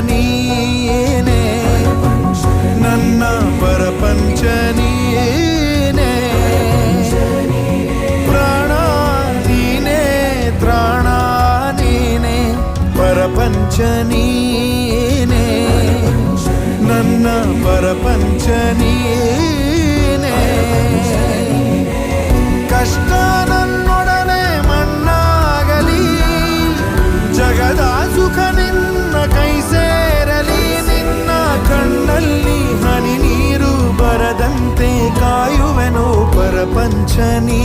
ನೀನೇ ನನ್ನ ಪರಪಂಚ ನೀನೇ ಪ್ರಾಣ ನೀನೇ ತ್ರಾಣ ನೀನೇ ಪರಪಂಚ ನೀನೇ ನನ್ನ ಪರಪಂಚ ನೀನೇ ಕಷ್ಟ ನನ್ನೊಡನೆ ಮಣ್ಣಾಗಲಿ ಜಗದ ಸುಖ ನಿನ್ನ ಕೈ ಸೇರಲಿ ನಿನ್ನ ಕಣ್ಣಲ್ಲಿ ಹನಿ ನೀರು ಬರದಂತೆ ಕಾಯುವೆನು ಪರಪಂಚ ನೀ